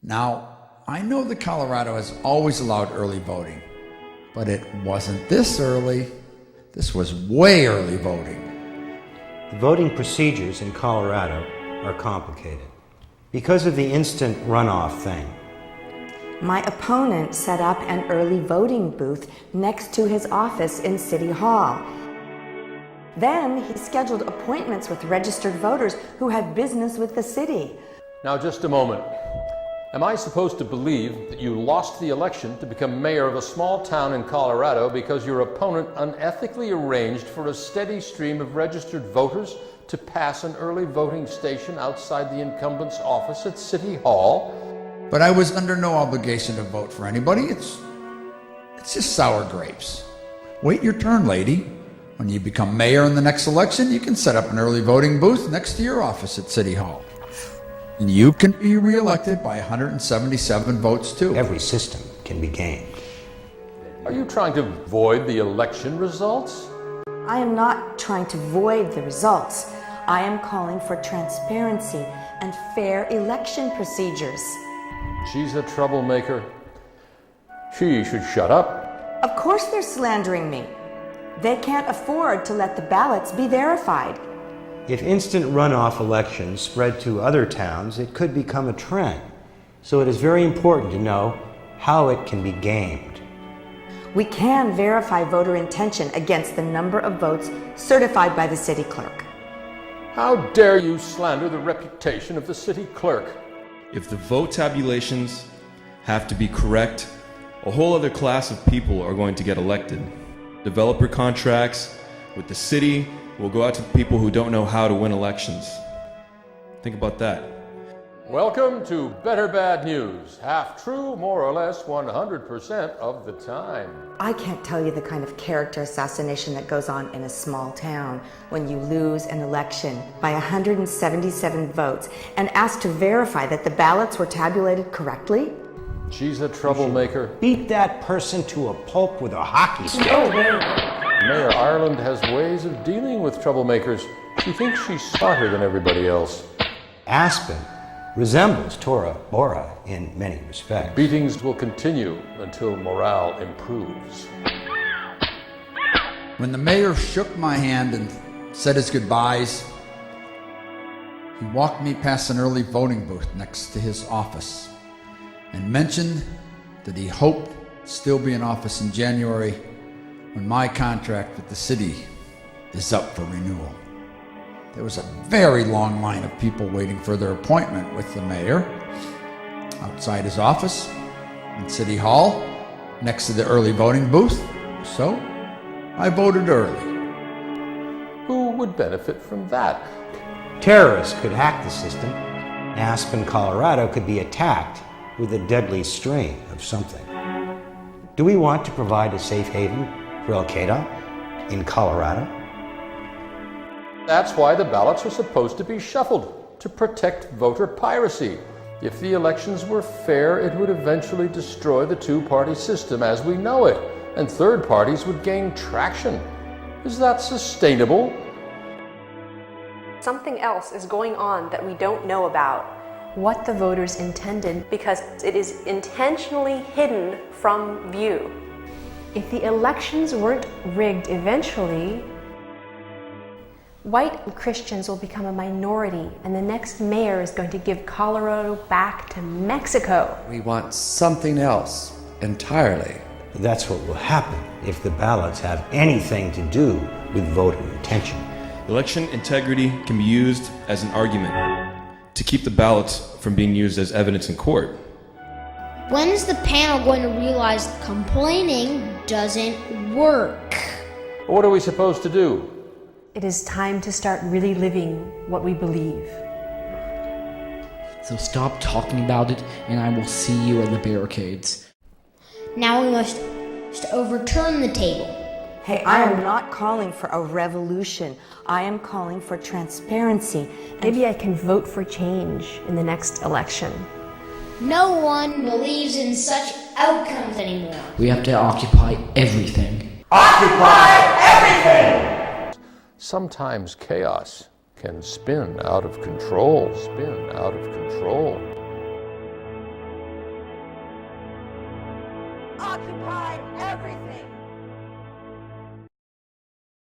Now, I know that Colorado has always allowed early voting, but it wasn't this early. This was way early voting. The voting procedures in Colorado are complicated because of the instant runoff thing. My opponent set up an early voting booth next to his office in City Hall. Then he scheduled appointments with registered voters who had business with the city. Now, just a moment. Am I supposed to believe that you lost the election to become mayor of a small town in Colorado because your opponent unethically arranged for a steady stream of registered voters to pass an early voting station outside the incumbent's office at City Hall? But I was under no obligation to vote for anybody. It's just sour grapes. Wait your turn, lady. When you become mayor in the next election, you can set up an early voting booth next to your office at City Hall. And you can be reelected by 177 votes, too. Every system can be gamed. Are you trying to void the election results? I am not trying to void the results. I am calling for transparency and fair election procedures. She's a troublemaker. She should shut up. Of course they're slandering me. They can't afford to let the ballots be verified. If instant runoff elections spread to other towns, it could become a trend. So it is very important to know how it can be gamed. We can verify voter intention against the number of votes certified by the city clerk. How dare you slander the reputation of the city clerk? If the vote tabulations have to be correct, a whole other class of people are going to get elected. Developer contracts with the city will go out to people who don't know how to win elections. Think about that. Welcome to Better Bad News. Half true, more or less 100% of the time. I can't tell you the kind of character assassination that goes on in a small town when you lose an election by 177 votes and ask to verify that the ballots were tabulated correctly. She's a troublemaker. Beat that person to a pulp with a hockey stick. Mayor Ireland has ways of dealing with troublemakers. She thinks she's smarter than everybody else. Aspen resembles Tora Bora in many respects. Beatings will continue until morale improves. When the mayor shook my hand and said his goodbyes, he walked me past an early voting booth next to his office and mentioned that he hoped to still be in office in January when my contract with the city is up for renewal. There was a very long line of people waiting for their appointment with the mayor outside his office in City Hall next to the early voting booth. So I voted early. Who would benefit from that? Terrorists could hack the system. Aspen, Colorado could be attacked with a deadly strain of something. Do we want to provide a safe haven for Al-Qaeda in Colorado? That's why the ballots are supposed to be shuffled, to protect voter piracy. If the elections were fair, it would eventually destroy the two-party system as we know it, and third parties would gain traction. Is that sustainable? Something else is going on that we don't know about. What the voters intended, because it is intentionally hidden from view. If the elections weren't rigged eventually, white Christians will become a minority, and the next mayor is going to give Colorado back to Mexico. We want something else entirely. That's what will happen if the ballots have anything to do with voter intention. Election integrity can be used as an argument to keep the ballots from being used as evidence in court. When is the panel going to realize complaining doesn't work? What are we supposed to do? It is time to start really living what we believe. So stop talking about it, and I will see you at the barricades. Now we must overturn the table. Hey, I am not calling for a revolution. I am calling for transparency. Maybe I can vote for change in the next election. No one believes in such outcomes anymore. We have to occupy everything. Occupy everything! Sometimes chaos can spin out of control. occupied everything.